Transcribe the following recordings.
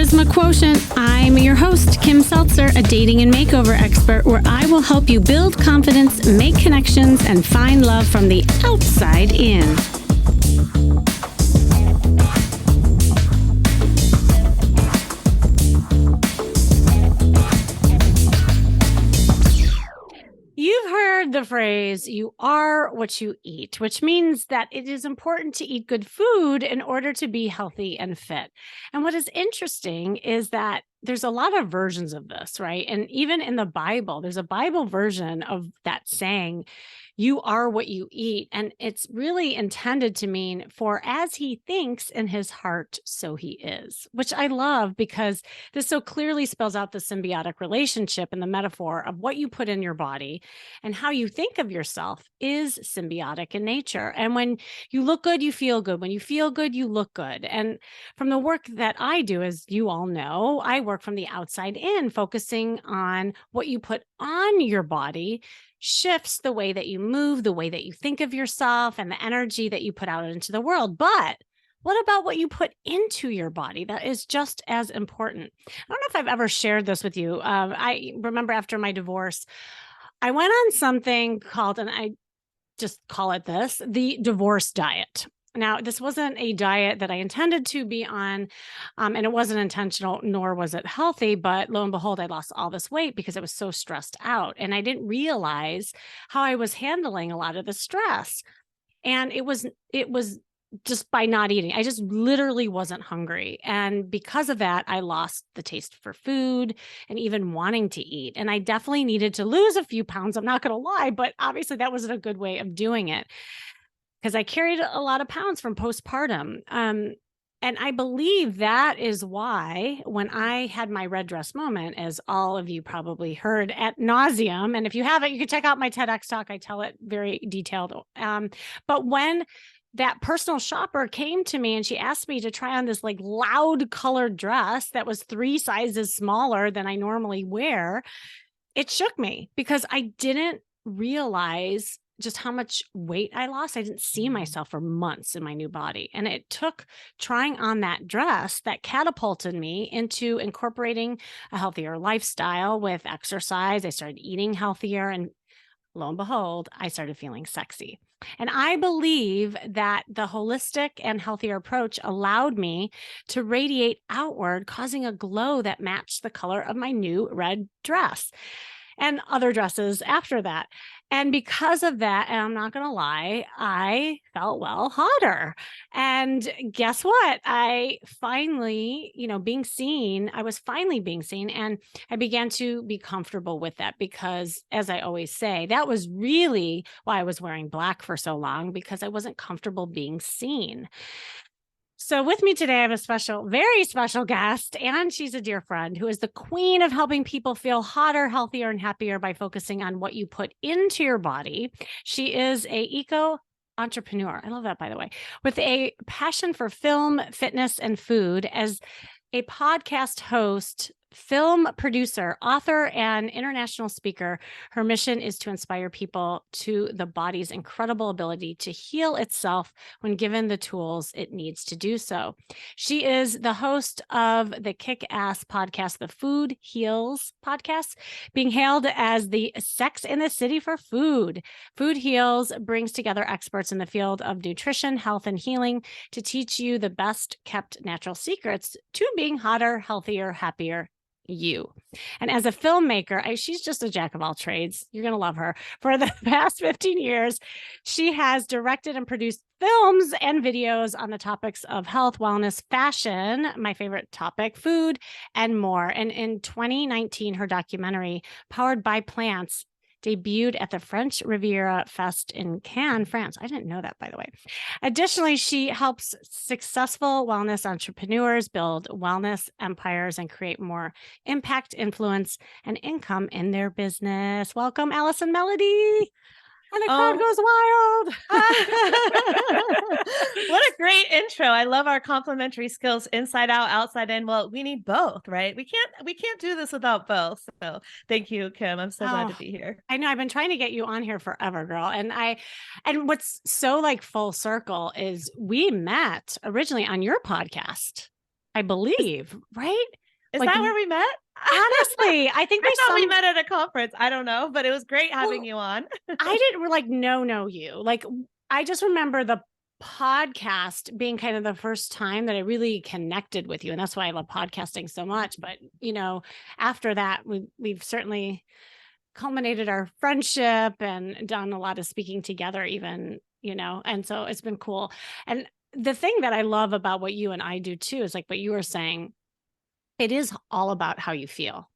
Charisma Quotient. I'm your host, Kim Seltzer, a dating and makeover expert, where I will help you build confidence, make connections, and find love from the outside in. You've heard the phrase, you are what you eat, which means that it is important to eat good food in order to be healthy and fit. And what is interesting is that there's a lot of versions of this, right? And even in the Bible, there's a Bible version of that saying, you are what you eat. And it's really intended to mean, for as he thinks in his heart, so he is, which I love because this so clearly spells out the symbiotic relationship and the metaphor of what you put in your body and how you think of yourself is symbiotic in nature. And when you look good, you feel good. When you feel good, you look good. And from the work that I do, as you all know, I work from the outside in, focusing on what you put on your body shifts the way that you move, the way that you think of yourself, and the energy that you put out into the world. But what about what you put into your body? That is just as important. I don't know if I've ever shared this with you. I remember after my divorce, I went on something called, and I just call it this, the divorce diet. Now, this wasn't a diet that I intended to be on, and it wasn't intentional, nor was it healthy. But lo and behold, I lost all this weight because I was so stressed out. And I didn't realize how I was handling a lot of the stress. And it was just by not eating. I just literally wasn't hungry. And because of that, I lost the taste for food and even wanting to eat. And I definitely needed to lose a few pounds. I'm not going to lie, but obviously that wasn't a good way of doing it, because I carried a lot of pounds from postpartum. And I believe that is why when I had my red dress moment, as all of you probably heard at nauseum, and if you haven't, you can check out my TEDx talk. I tell it very detailed. But when that personal shopper came to me and she asked me to try on this like loud colored dress that was 3 sizes smaller than I normally wear, it shook me because I didn't realize just how much weight I lost. I didn't see myself for months in my new body. And it took trying on that dress that catapulted me into incorporating a healthier lifestyle with exercise. I started eating healthier, and lo and behold, I started feeling sexy. And I believe that the holistic and healthier approach allowed me to radiate outward, causing a glow that matched the color of my new red dress and other dresses after that. And because of that, and I'm not going to lie, I felt, well, hotter. And guess what? I finally, being seen, I was finally being seen, and I began to be comfortable with that because, as I always say, that was really why I was wearing black for so long, because I wasn't comfortable being seen. So with me today, I have a very special guest, and she's a dear friend who is the queen of helping people feel hotter, healthier, and happier by focusing on what you put into your body. She is a eco entrepreneur. I love that, by the way, with a passion for film, fitness, and food. As a podcast host, film producer, author, and international speaker, her mission is to inspire people to the body's incredible ability to heal itself when given the tools it needs to do so. She is the host of the kick-ass podcast, the Food Heals podcast, being hailed as the Sex in the City for Food. Food Heals brings together experts in the field of nutrition, health, and healing to teach you the best kept natural secrets to being hotter, healthier, happier you. And as a filmmaker, she's just a jack of all trades. You're going to love her. For the past 15 years, she has directed and produced films and videos on the topics of health, wellness, fashion, my favorite topic, food, and more. And in 2019, her documentary, Powered by Plants, debuted at the French Riviera Fest in Cannes, France. I didn't know that, by the way. Additionally, she helps successful wellness entrepreneurs build wellness empires and create more impact, influence, and income in their business. Welcome, Allison Melody. And the crowd goes wild. What a great intro. I love our complementary skills, inside out, outside in. Well, we need both, right? We can't do this without both. So thank you, Kim. I'm so glad to be here. I know I've been trying to get you on here forever, girl. And what's so like full circle is we met originally on your podcast. I believe, right? Is Like, that where we met? honestly, I think I thought we some met at a conference. I don't know, but it was great having well, you on. I didn't like know you. Like, I just remember the podcast being kind of the first time that I really connected with you. And that's why I love podcasting so much. But, after that, we've certainly culminated our friendship and done a lot of speaking together, even, and so it's been cool. And the thing that I love about what you and I do too is like what you were saying, it is all about how you feel.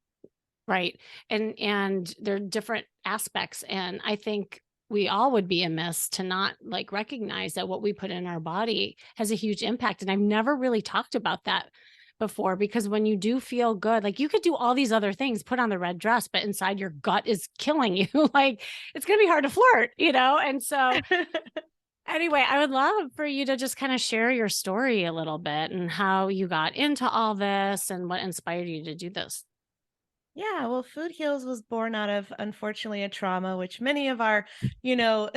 Right. And there are different aspects. And I think we all would be amiss to not like recognize that what we put in our body has a huge impact. And I've never really talked about that before, because when you do feel good, like you could do all these other things, put on the red dress, but inside your gut is killing you. Like it's going to be hard to flirt. And so anyway, I would love for you to just kind of share your story a little bit and how you got into all this and what inspired you to do this. Yeah, well, Food Heals was born out of, unfortunately, a trauma, which many of our, you know,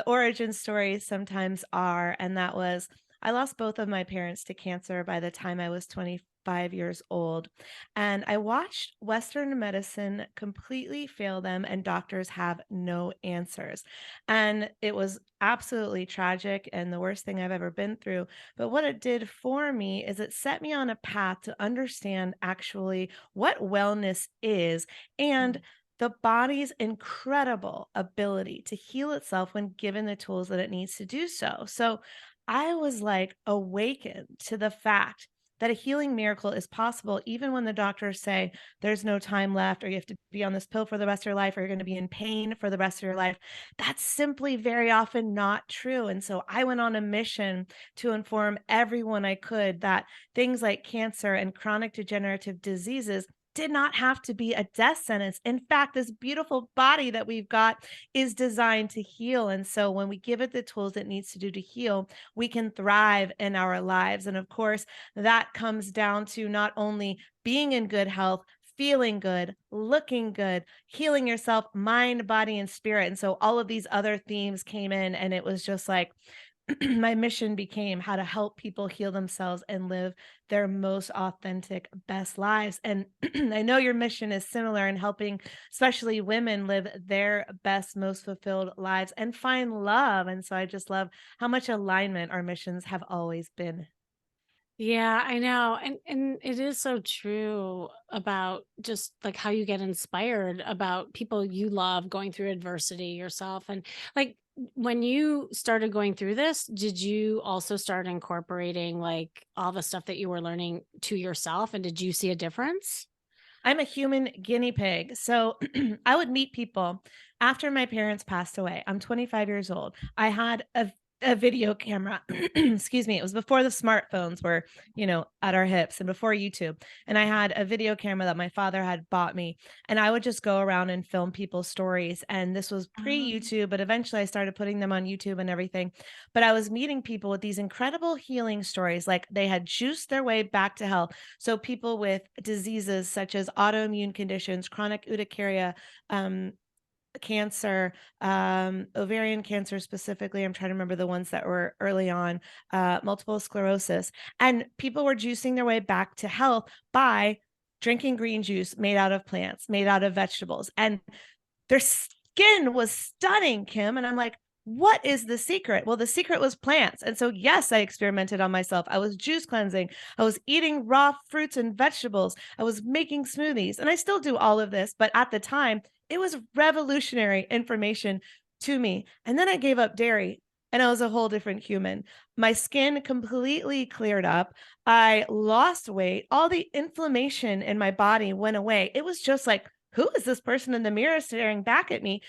origin stories sometimes are. And that was, I lost both of my parents to cancer by the time I was 25 years old. And I watched Western medicine completely fail them, and doctors have no answers. And it was absolutely tragic and the worst thing I've ever been through. But what it did for me is it set me on a path to understand actually what wellness is and the body's incredible ability to heal itself when given the tools that it needs to do so. So I was like awakened to the fact that a healing miracle is possible even when the doctors say there's no time left, or you have to be on this pill for the rest of your life, or you're going to be in pain for the rest of your life. That's simply very often not true. And so I went on a mission to inform everyone I could that things like cancer and chronic degenerative diseases did not have to be a death sentence. In fact, this beautiful body that we've got is designed to heal. And so when we give it the tools it needs to do to heal, we can thrive in our lives. And of course, that comes down to not only being in good health, feeling good, looking good, healing yourself, mind, body, and spirit. And so all of these other themes came in, and it was just like, my mission became how to help people heal themselves and live their most authentic, best lives. And I know your mission is similar in helping, especially women, live their best, most fulfilled lives and find love. And so I just love how much alignment our missions have always been. Yeah, I know. And it is so true about just like how you get inspired about people you love going through adversity yourself. And like when you started going through this, did you also start incorporating like all the stuff that you were learning to yourself? And did you see a difference? I'm a human guinea pig. So I would meet people after my parents passed away. I'm 25 years old. I had a video camera. Excuse me. It was before the smartphones were, at our hips, and before YouTube. And I had a video camera that my father had bought me. And I would just go around and film people's stories. And this was pre Um, YouTube, but eventually I started putting them on YouTube and everything. But I was meeting people with these incredible healing stories. Like they had juiced their way back to health. So people with diseases such as autoimmune conditions, chronic urticaria, cancer, ovarian cancer specifically. I'm trying to remember the ones that were early on, multiple sclerosis. And people were juicing their way back to health by drinking green juice made out of plants, made out of vegetables. And their skin was stunning, Kim. And I'm like, what is the secret? Well, the secret was plants. And so, yes, I experimented on myself. I was juice cleansing. I was eating raw fruits and vegetables. I was making smoothies. And I still do all of this. But at the time, it was revolutionary information to me. And then I gave up dairy, and I was a whole different human. My skin completely cleared up. I lost weight. All the inflammation in my body went away. It was just like, who is this person in the mirror staring back at me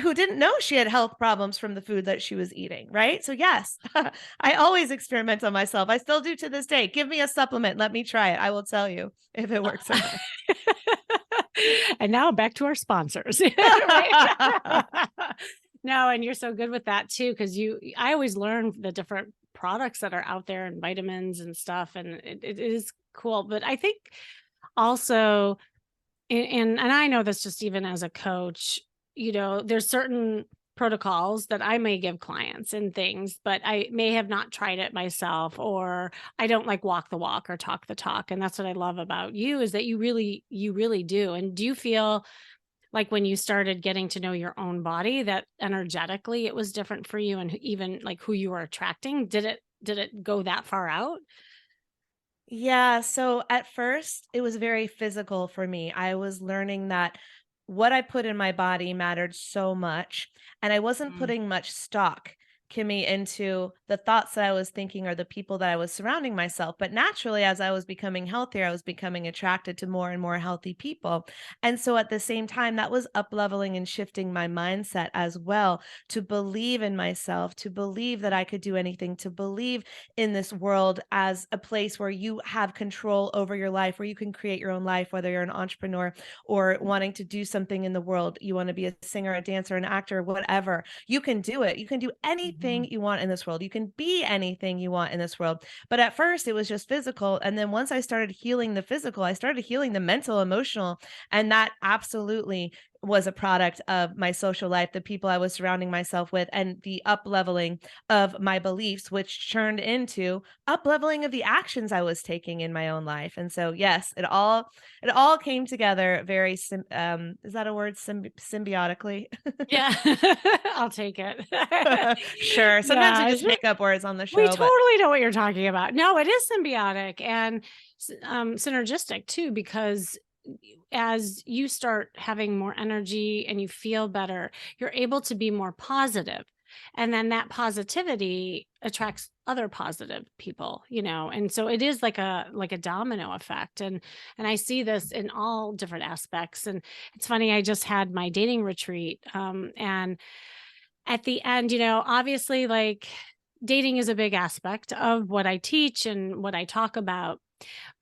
who didn't know she had health problems from the food that she was eating, right? So yes, I always experiment on myself. I still do to this day. Give me a supplement, let me try it. I will tell you if it works or not. and now back to our sponsors. Right? No, and you're so good with that too, because I always learn the different products that are out there and vitamins and stuff, and it is cool. But I think also, and I know this just even as a coach, there's certain protocols that I may give clients and things, but I may have not tried it myself, or I don't like walk the walk or talk the talk. And that's what I love about you, is that you really do. And do you feel like when you started getting to know your own body that energetically it was different for you, and even like who you were attracting? Did it go that far out? Yeah, so at first, it was very physical for me. I was learning that what I put in my body mattered so much, and I wasn't Mm. putting much stock, Kimmy, into the thoughts that I was thinking or the people that I was surrounding myself. But naturally, as I was becoming healthier, I was becoming attracted to more and more healthy people. And so at the same time, that was up leveling and shifting my mindset as well, to believe in myself, to believe that I could do anything, to believe in this world as a place where you have control over your life, where you can create your own life, whether you're an entrepreneur or wanting to do something in the world. You want to be a singer, a dancer, an actor, whatever. You can do it. You can do anything Mhm. you want in this world. You can be anything you want in this world. But at first, it was just physical. And then once I started healing the physical, I started healing the mental, emotional. And that absolutely was a product of my social life, the people I was surrounding myself with, and the up leveling of my beliefs, which turned into up leveling of the actions I was taking in my own life. And so, yes, it all came together very is that a word, symbiotically? Yeah. I'll take it. Sure. Sometimes we Yeah, it's just just make up words on the we show, but totally know what you're talking about. No, it is symbiotic and synergistic too, because as you start having more energy and you feel better, you're able to be more positive. And then that positivity attracts other positive people, and so it is like a domino effect. And I see this in all different aspects. And it's funny, I just had my dating retreat. And at the end, obviously, like, dating is a big aspect of what I teach and what I talk about.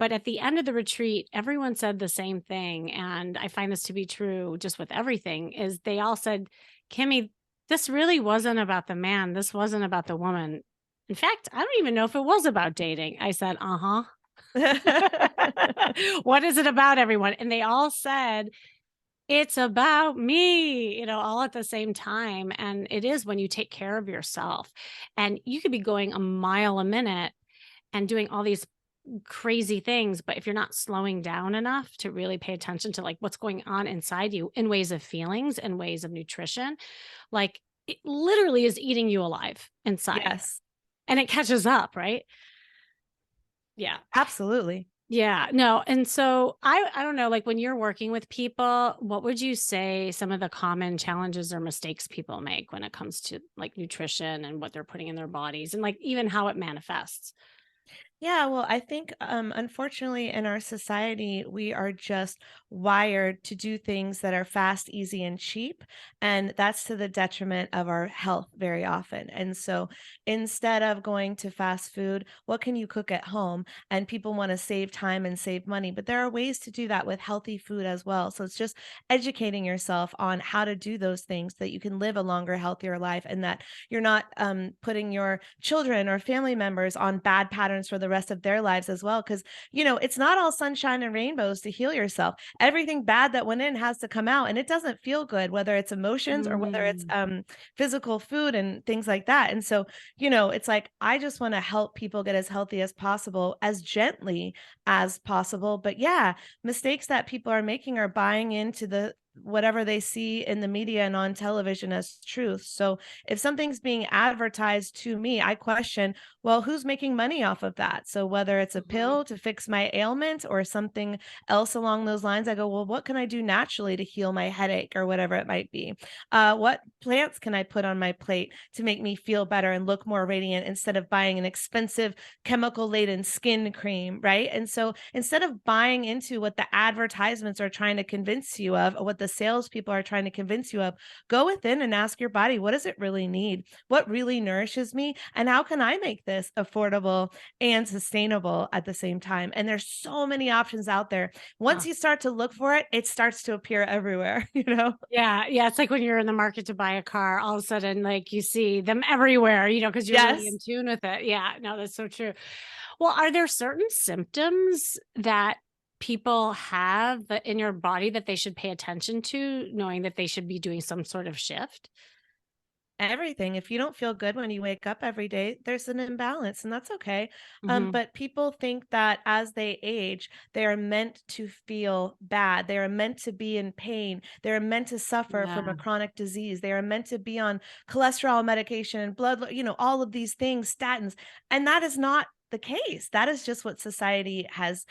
But at the end of the retreat, everyone said the same thing. And I find this to be true just with everything, is they all said, Kimmy, this really wasn't about the man. This wasn't about the woman. In fact, I don't even know if it was about dating. I said, uh huh. What is it about, everyone? And they all said, it's about me, all at the same time. And it is when you take care of yourself. And you could be going a mile a minute and doing all these crazy things, but if you're not slowing down enough to really pay attention to like what's going on inside you in ways of feelings and ways of nutrition, like, it literally is eating you alive inside, yes, and it catches up, right? Yeah. absolutely. Yeah, no, and so I don't know, like, when you're working with people, what would you say some of the common challenges or mistakes people make when it comes to, like, nutrition and what they're putting in their bodies, and, like, even how it manifests? Yeah, well, I think unfortunately in our society, we are just wired to do things that are fast, easy, and cheap. And that's to the detriment of our health very often. And so instead of going to fast food, what can you cook at home? And people want to save time and save money, but there are ways to do that with healthy food as well. So it's just educating yourself on how to do those things so that you can live a longer, healthier life, and that you're not putting your children or family members on bad patterns for the rest of their lives as well. Because, it's not all sunshine and rainbows to heal yourself. Everything bad that went in has to come out, and it doesn't feel good, whether it's emotions or whether it's Mm. physical food and things like that. And so, it's like I just want to help people get as healthy as possible, as gently as possible. But yeah, mistakes that people are making are buying into the whatever they see in the media and on television as truth. So if something's being advertised to me, I question, well, who's making money off of that? So whether it's a Mhm. pill to fix my ailment or something else along those lines, I go, well, what can I do naturally to heal my headache or whatever it might be? What plants can I put on my plate to make me feel better and look more radiant instead of buying an expensive chemical laden skin cream, right? And so instead of buying into what the advertisements are trying to convince you of, or what the salespeople are trying to convince you of, go within and ask your body, what does it really need? What really nourishes me? And how can I make this affordable and sustainable at the same time? And there's so many options out there. Once Huh. you start to look for it, it starts to appear everywhere, you know? Yeah, yeah, it's like when you're in the market to buy a car, all of a sudden, like, you see them everywhere, because you're really Yes. in tune with it. Yeah, no, that's so true. Well, are there certain symptoms that people have that in your body that they should pay attention to, knowing that they should be doing some sort of shift? Everything. If you don't feel good when you wake up every day, there's an imbalance, and that's okay. Hmm. But people think that as they age, they are meant to feel bad. They are meant to be in pain. They are meant to suffer from a Yeah. chronic disease. They are meant to be on cholesterol medication and blood, all of these things, statins. And that is not the case. That is just what society has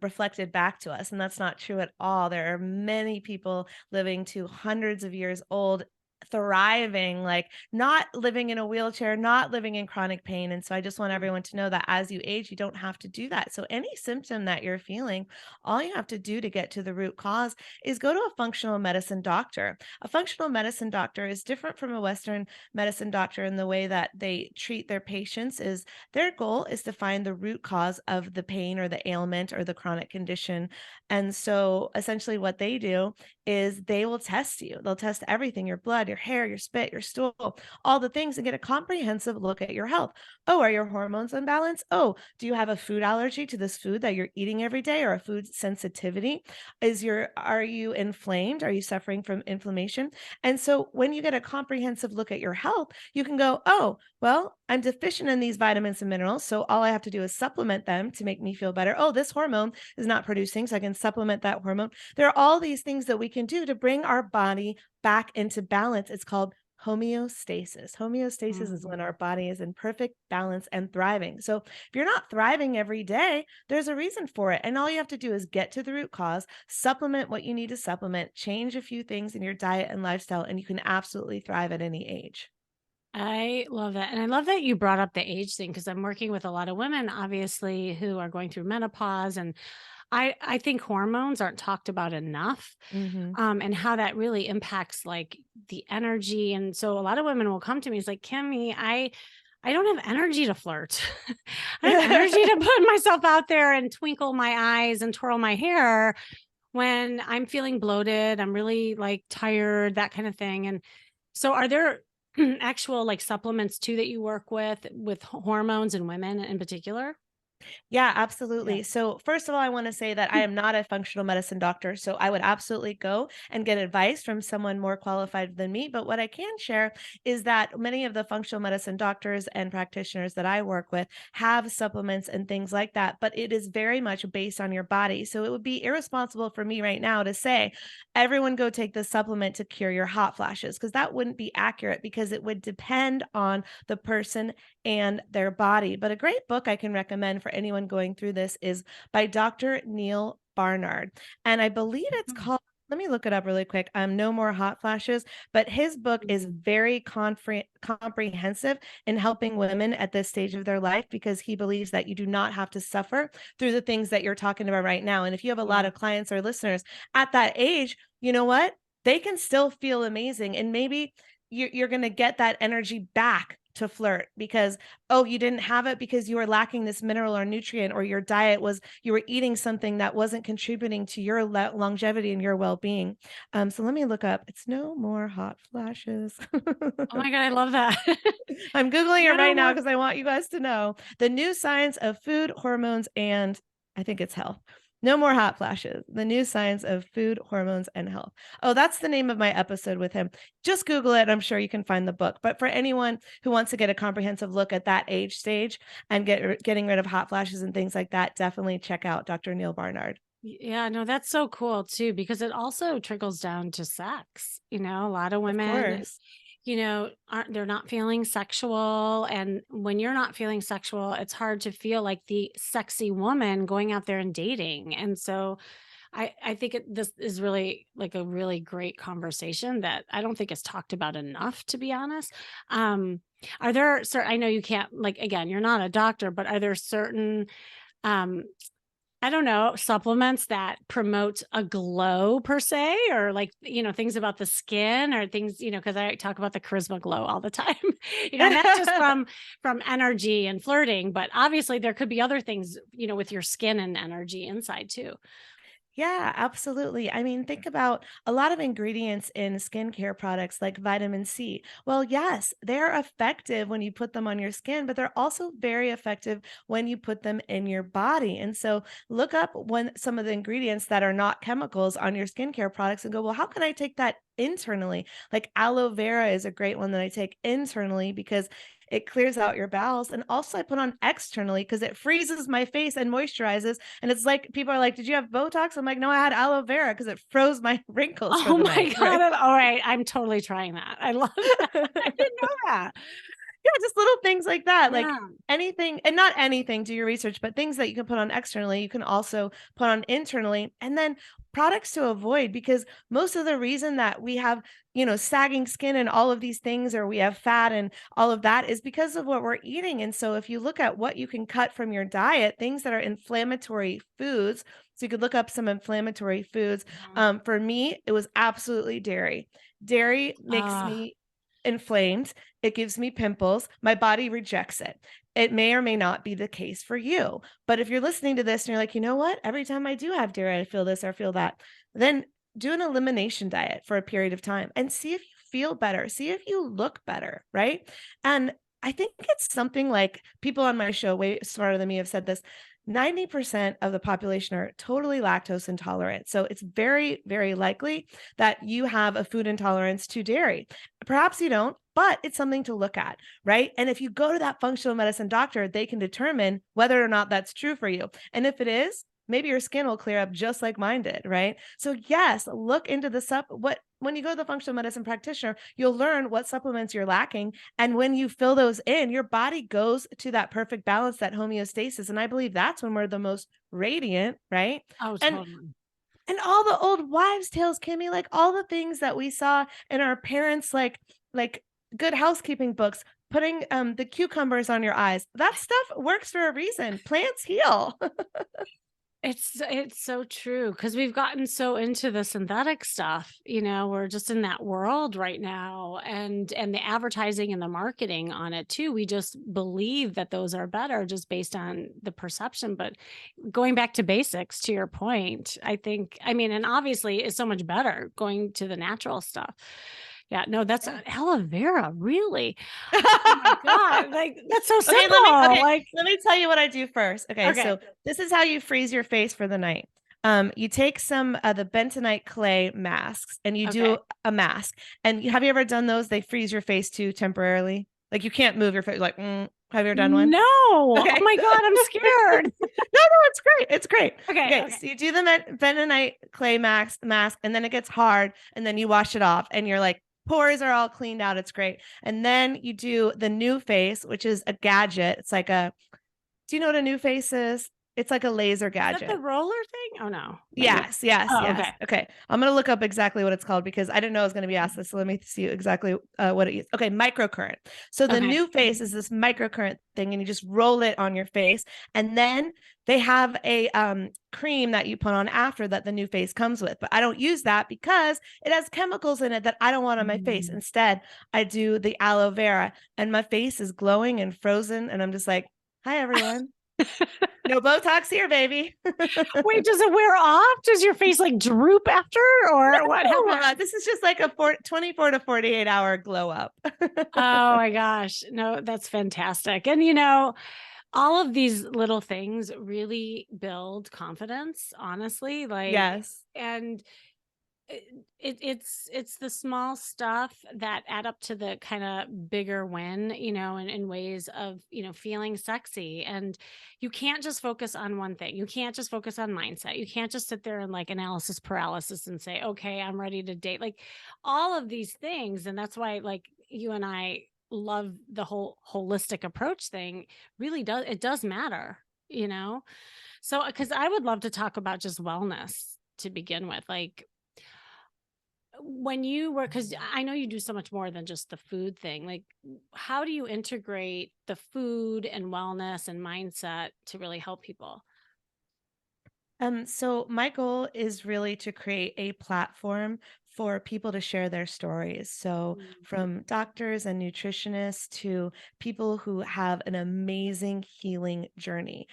reflected back to us. And that's not true at all. There are many people living to hundreds of years old, thriving, like not living in a wheelchair, not living in chronic pain. And so I just want everyone to know that as you age, you don't have to do that. So any symptom that you're feeling, all you have to do to get to the root cause is go to a functional medicine doctor. A functional medicine doctor is different from a Western medicine doctor in the way that they treat their patients. Is their goal is to find the root cause of the pain or the ailment or the chronic condition. And so essentially what they do is they will test you. They'll test everything, your blood, your hair, your spit, your stool, all the things, and get a comprehensive look at your health. Oh, are your hormones unbalanced? Oh, do you have a food allergy to this food that you're eating every day, or a food sensitivity? Are you inflamed? Are you suffering from inflammation? And so when you get a comprehensive look at your health, you can go, "Oh, well, I'm deficient in these vitamins and minerals, so all I have to do is supplement them to make me feel better. Oh, this hormone is not producing, so I can supplement that hormone." There are all these things that we can do to bring our body back into balance. It's called homeostasis. Homeostasis is when Mhm. our body is in perfect balance and thriving. So if you're not thriving every day, there's a reason for it. And all you have to do is get to the root cause, supplement what you need to supplement, change a few things in your diet and lifestyle, and you can absolutely thrive at any age. I love that. And I love that you brought up the age thing because I'm working with a lot of women, obviously, who are going through menopause. And I think hormones aren't talked about enough, Hmm. and how that really impacts like the energy. And so a lot of women will come to me, it's like, Kimmy, I don't have energy to flirt. I don't have energy to put myself out there and twinkle my eyes and twirl my hair when I'm feeling bloated. I'm really like tired, that kind of thing. And so are there actual like supplements too that you work with hormones in women in particular? Yeah, Yeah. absolutely. So, first of all, I want to say that I am not a functional medicine doctor. So, I would absolutely go and get advice from someone more qualified than me. But what I can share is that many of the functional medicine doctors and practitioners that I work with have supplements and things like that. But it is very much based on your body. So, it would be irresponsible for me right now to say, everyone go take this supplement to cure your hot flashes, because that wouldn't be accurate because it would depend on the person and their body. But a great book I can recommend for anyone going through this is by Dr. Neil Barnard. And I believe it's Mhm. called, let me look it up really quick. No More Hot Flashes. But his book is Mhm. very comprehensive in helping women at this stage of their life, because he believes that you do not have to suffer through the things that you're talking about right now. And if you have a lot Yeah. of clients or listeners at that age, you know what? They can still feel amazing. And maybe you're going to get that energy back to flirt because, oh, you didn't have it because you were lacking this mineral or nutrient, or your diet was, you were eating something that wasn't contributing to your longevity and your well-being. So let me look up, it's No More Hot Flashes. Oh my God, I love that. I'm Googling it No right now more. because I want you guys to know the new science of food, hormones, and I think it's health. No More Hot Flashes, the new science of food, hormones, and health. Oh, that's the name of my episode with him. Just Google it. I'm sure you can find the book. But for anyone who wants to get a comprehensive look at that age stage and getting rid of hot flashes and things like that, definitely check out Dr. Neil Barnard. Yeah, no, that's so cool too, because it also trickles down to sex. A lot of Of women, course. they're not feeling sexual. And when you're not feeling sexual, it's hard to feel like the sexy woman going out there and dating. And so I think this is really like a really great conversation that I don't think is talked about enough, to be honest. Um, are there certain, I know you can't, like, again, you're not a doctor, but are there certain, um, I don't know, supplements that promote a glow per se, or like, things about the skin or things, because I talk about the charisma glow all the time, not just from energy and flirting, but obviously there could be other things, with your skin and energy inside too. Yeah, absolutely. I mean, think about a lot of ingredients in skincare products like vitamin C. Well, yes, they're effective when you put them on your skin, but they're also very effective when you put them in your body. And so look up when some of the ingredients that are not chemicals on your skincare products and go, well, how can I take that internally? Like aloe vera is a great one that I take internally because it clears out your bowels. And also I put on externally because it freezes my face and moisturizes, and it's like people are like, "Did you have Botox?" I'm like, "No, I had aloe vera because it froze my wrinkles for Oh the my night," God. right? All right. I'm totally trying that. I love that. I didn't know that. Yeah, just little things like that, like Yeah. anything and not anything, do your research, but things that you can put on externally, you can also put on internally, and then products to avoid because most of the reason that we have, sagging skin and all of these things, or we have fat and all of that is because of what we're eating, and so if you look at what you can cut from your diet, things that are inflammatory foods, so you could look up some inflammatory foods. Mhm. For me, it was absolutely dairy. Dairy makes Ah, me inflamed. It gives me pimples. My body rejects it. It may or may not be the case for you. But if you're listening to this and you're like, you know what? Every time I do have dairy, I feel this or feel that. Then do an elimination diet for a period of time and see if you feel better. See if you look better. Right. And I think it's something like people on my show, way smarter than me, have said this. 90% of the population are totally lactose intolerant. So it's very, very likely that you have a food intolerance to dairy. Perhaps you don't, but it's something to look at, right? And if you go to that functional medicine doctor, they can determine whether or not that's true for you. And if it is, maybe your skin will clear up just like mine did, right? So yes, look into the what when you go to the functional medicine practitioner, you'll learn what supplements you're lacking, and when you fill those in, your body goes to that perfect balance, that homeostasis, and I believe that's when we're the most radiant, right? oh, And totally. all the old wives' tales, Kimmy, like all the things that we saw in our parents, like Good Housekeeping books, putting the cucumbers on your eyes. That stuff works for a reason. Plants heal. It's so true because we've gotten so into the synthetic stuff, we're just in that world right now, and the advertising and the marketing on it too. We just believe that those are better just based on the perception, but going back to basics, to your point, I mean, and obviously it's so much better going to the natural stuff. Yeah, no, that's Yeah. aloe vera, really? Oh my God, like, that's so Okay, let me simple, okay, like let me tell you what I do first. Okay, okay, so this is how you freeze your face for the night. You take some of the bentonite clay masks and you do okay. a mask. And have you ever done those? They freeze your face too temporarily. Like you can't move your face. Like, have you ever done one? No! Oh Okay. my God, I'm scared. No, no, it's great. It's great. Okay, Okay, okay. so you do the bentonite clay mask, and then it gets hard, and then you wash it off, and you're like, pores are all cleaned out. It's great. And then you do the new face, which is a gadget. It's like a do you know what a new face is? It's like a laser Is that the gadget. roller thing? Oh, no. Maybe Yes, yes, oh, yes. okay. Okay. I'm gonna look up exactly what it's called because I didn't know I was gonna be asked this. So let me see exactly what it is. Okay, microcurrent. So the Okay. new face is this microcurrent thing, and you just roll it on your face, and then they have a cream that you put on after that the new face comes with. But I don't use that because it has chemicals in it that I don't want on my face. Mm. Instead, I do the aloe vera, and my face is glowing and frozen, and I'm just like, "Hi, everyone." No Botox here, baby. Wait, does it wear off? Does your face, like, droop after, or what No, happens? this is just like a 24 to 48-hour glow up. Oh my gosh. No, that's fantastic. And, all of these little things really build confidence, honestly, like, Yes. and it's the small stuff that add up to the kind of bigger win, in ways of, feeling sexy. And you can't just focus on one thing. You can't just focus on mindset. You can't just sit there and like analysis paralysis and say, okay, I'm ready to date. Like all of these things. And that's why like you and I love the whole holistic approach thing. Really does matter, you know? So, because I would love to talk about just wellness to begin with. Like, when you were, because I know you do so much more than just the food thing. Like, how do you integrate the food and wellness and mindset to really help people? So my goal is really to create a platform for people to share their stories. So Mm. from doctors and nutritionists to people who have an amazing healing journey.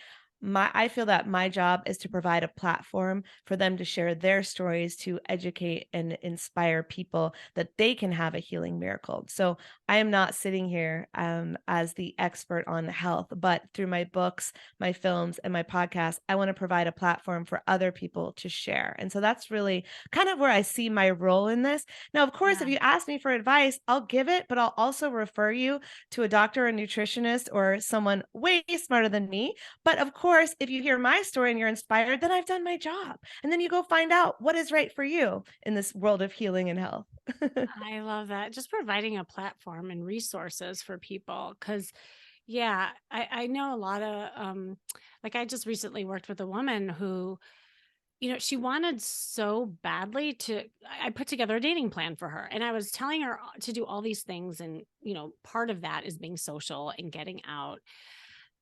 I feel that my job is to provide a platform for them to share their stories to educate and inspire people that they can have a healing miracle. So I am not sitting here as the expert on health, but through my books, my films, and my podcast, I want to provide a platform for other people to share. And so that's really kind of where I see my role in this. Now, of course, if Yeah. you ask me for advice, I'll give it, but I'll also refer you to a doctor, a nutritionist, or someone way smarter than me. But of course, if you hear my story and you're inspired, then I've done my job. And then you go find out what is right for you in this world of healing and health. I love that. Just providing a platform and resources for people. Cause yeah, I know a lot of like I just recently worked with a woman who, she wanted so badly to I put together a dating plan for her and I was telling her to do all these things and, part of that is being social and getting out.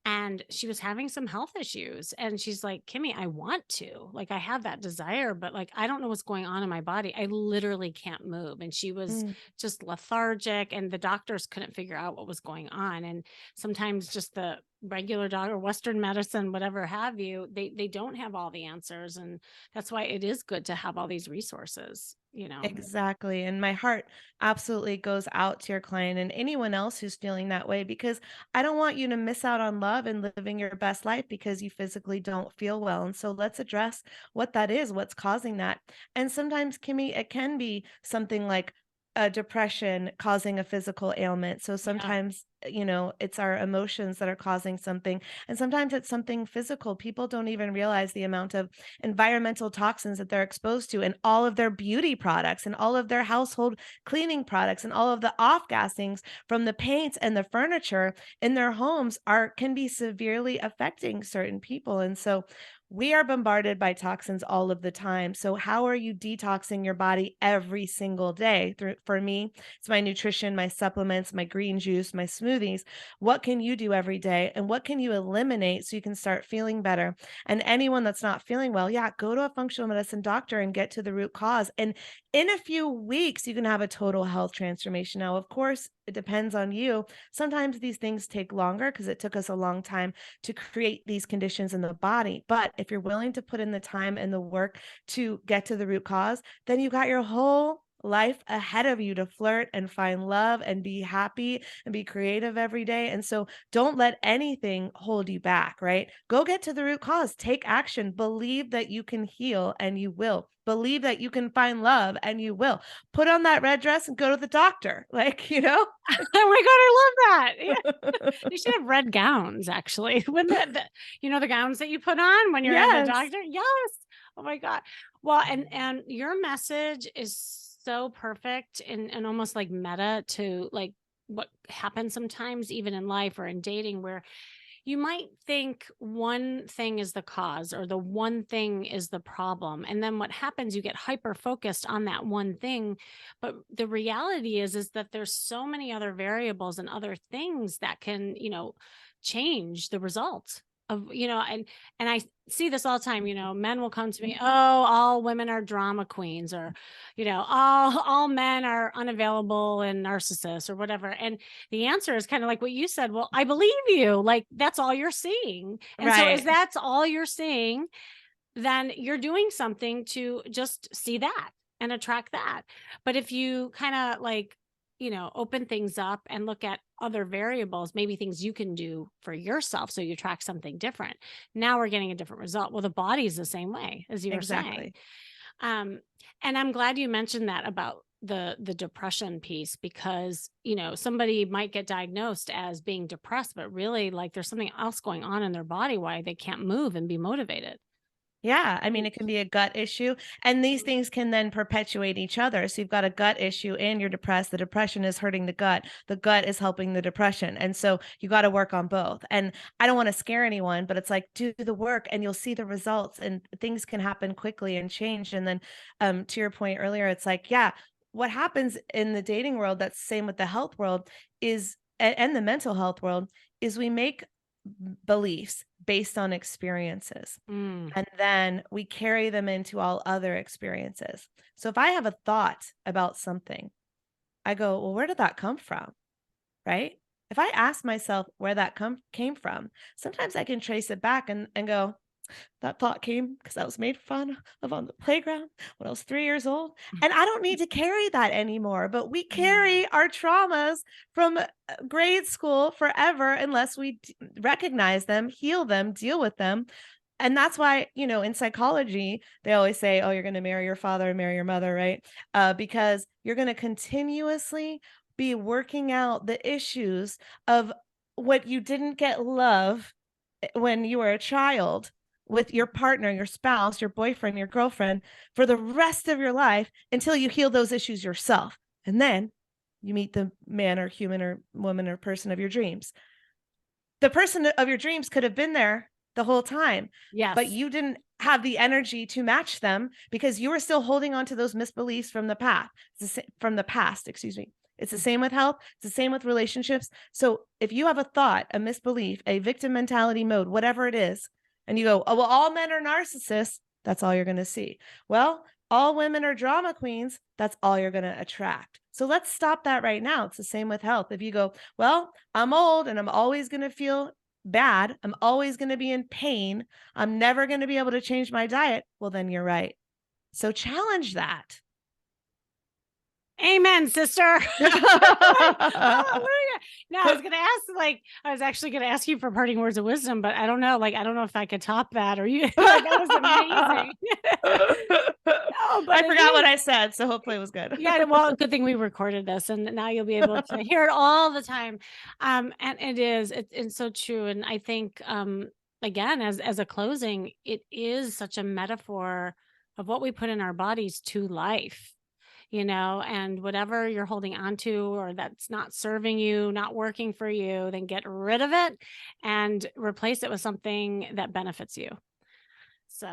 And she was having some health issues and she's like, "Kimmy, I want to. Like I have that desire, but like I don't know what's going on in my body. I literally can't move." And she was Mm, just lethargic and the doctors couldn't figure out what was going on. And sometimes just the regular dog or western medicine whatever have you, they don't have all the answers and that's why it is good to have all these resources. exactly. And my heart absolutely goes out to your client and anyone else who's feeling that way because I don't want you to miss out on love and living your best life because you physically don't feel well. And so let's address what that is, what's causing that. And sometimes, Kimmy, it can be something like a depression causing a physical ailment. So Yeah. sometimes, it's our emotions that are causing something. And sometimes it's something physical. People don't even realize the amount of environmental toxins that they're exposed to and all of their beauty products and all of their household cleaning products and all of the off gassings from the paints and the furniture in their homes are can be severely affecting certain people. And so we are bombarded by toxins all of the time. So how are you detoxing your body every single day? For me, it's my nutrition, my supplements, my green juice, my smoothies. What can you do every day and what can you eliminate so you can start feeling better? And anyone that's not feeling well, yeah, go to a functional medicine doctor and get to the root cause. And in a few weeks, you can have a total health transformation. Now, of course, it depends on you. Sometimes these things take longer because it took us a long time to create these conditions in the body. But if you're willing to put in the time and the work to get to the root cause, then you got your whole life ahead of you to flirt and find love and be happy and be creative every day. And so don't let anything hold you back, right? Go get to the root cause, take action, believe that you can heal and you will. Believe that you can find love and you will. Put on that red dress and go to the doctor. Like. Oh my god, I love that. Yeah. They should have red gowns actually. When the gowns that you put on when you're at the Yes. doctor? Yes. Oh my god. Well, and your message is so perfect and almost like meta to like what happens sometimes even in life or in dating where you might think one thing is the cause or the one thing is the problem. And then what happens, you get hyper focused on that one thing. But the reality is that there's so many other variables and other things that can, change the result of, and I see this all the time, men will come to me, oh, all women are drama queens or, all men are unavailable and narcissists or whatever. And the answer is kind of like what you said. Well, I believe you. Like that's all you're seeing. And so as Right. that's all you're seeing, then you're doing something to just see that and attract that. But if you kind of like, open things up and look at other variables, maybe things you can do for yourself so you attract something different. Now we're getting a different result. Well, the body's the same way as you were saying. Exactly. Um, and I'm glad you mentioned that about the depression piece because somebody might get diagnosed as being depressed but really like there's something else going on in their body why they can't move and be motivated. Yeah, I mean, Mm, it can be a gut issue, and these things can then perpetuate each other. So you've got a gut issue and you're depressed. The depression is hurting the gut. The gut is helping the depression. And so you got to work on both. And I don't want to scare anyone, but it's like do the work and you'll see the results and things can happen quickly and change. And then to your point earlier, it's like, yeah, what happens in the dating world that's the same with the health world is and the mental health world is we make beliefs based on experiences. mm, And then we carry them into all other experiences. So if I have a thought about something, I go, well, where did that come from? Right? if I ask myself where that came from, sometimes I can trace it back and go, that thought came because I was made fun of on the playground when I was 3 years old. And I don't need to carry that anymore. But we Mm. carry our traumas from grade school forever unless we recognize them, heal them, deal with them. And that's why, in psychology, they always say, oh, you're going to marry your father and marry your mother, right? Because you're going to continuously be working out the issues of what you didn't get love when you were a child with your partner, your spouse, your boyfriend, your girlfriend for the rest of your life until you heal those issues yourself. And then you meet the man or human or woman or person of your dreams. The person of your dreams could have been there the whole time, but Yes. you didn't have the energy to match them because you were still holding on to those misbeliefs from the past, from the past, excuse me. It's the same with health. It's the same with relationships. So if you have a thought, a misbelief, a victim mentality mode, whatever it is, and you go, oh, well, all men are narcissists, that's all you're going to see. Well, all women are drama queens, that's all you're going to attract. So let's stop that right now. It's the same with health. If you go, well, I'm old and I'm always going to feel bad, I'm always going to be in pain, I'm never going to be able to change my diet, well, then you're right. So challenge that. Amen, sister. Like, hallelujah. No, I was actually gonna ask you for parting words of wisdom, but I don't know. Like, I don't know if I could top that or you like that was amazing. No, but I it forgot what is. I said, so hopefully it was good. Yeah, well, good thing we recorded this and now you'll be able to hear it all the time. And it's so true. And I think again, as a closing, it is such a metaphor of what we put in our bodies to life, and whatever you're holding on to or that's not serving you, not working for you, then get rid of it and replace it with something that benefits you. So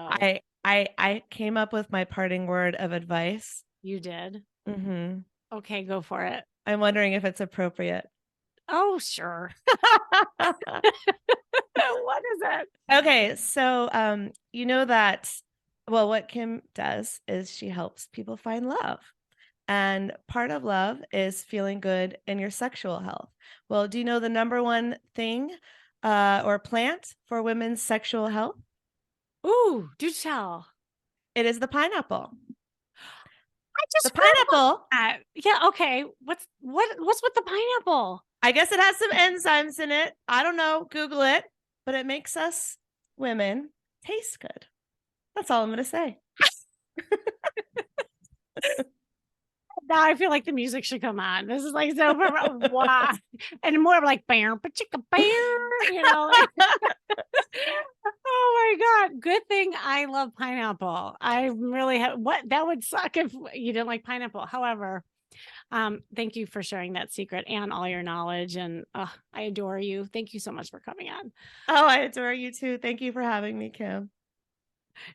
I came up with my parting word of advice. you did. Mhm. Okay, go for it. I'm wondering if it's appropriate. Oh, sure. What is it? Okay, so you know that well, what Kim does is she helps people find love. And part of love is feeling good in your sexual health. Well, do you know the number one thing or plant for women's sexual health? Ooh, do tell. It is the pineapple. I The just read about pineapple, that. Yeah, okay. What's with the pineapple? I guess it has some enzymes in it. I don't know, Google it, but it makes us women taste good. That's all I'm going to say. Now I feel like the music should come on. This is like so wow. And more of like bear, but chicka bear, like oh my God. Good thing I love pineapple. I really have what that would suck if you didn't like pineapple. However, thank you for sharing that secret and all your knowledge. And I adore you. Thank you so much for coming on. Oh, I adore you too. Thank you for having me, Kim.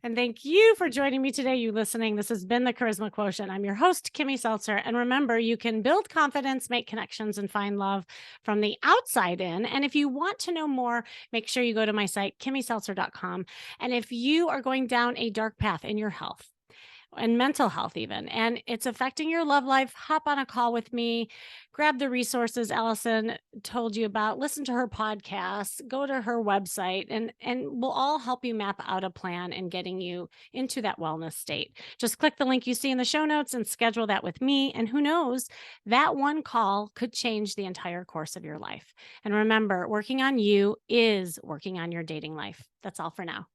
And thank you for joining me today, you listening. This has been the Charisma Quotient. I'm your host, Kimmy Seltzer. And remember, you can build confidence, make connections, and find love from the outside in. And if you want to know more, make sure you go to my site, kimmyseltzer.com. And if you are going down a dark path in your health, and mental health even, and it's affecting your love life, hop on a call with me, grab the resources Allison told you about, listen to her podcast, go to her website, and we'll all help you map out a plan and getting you into that wellness state. Just click the link you see in the show notes and schedule that with me, and who knows, that one call could change the entire course of your life. And remember, working on you is working on your dating life. That's all for now.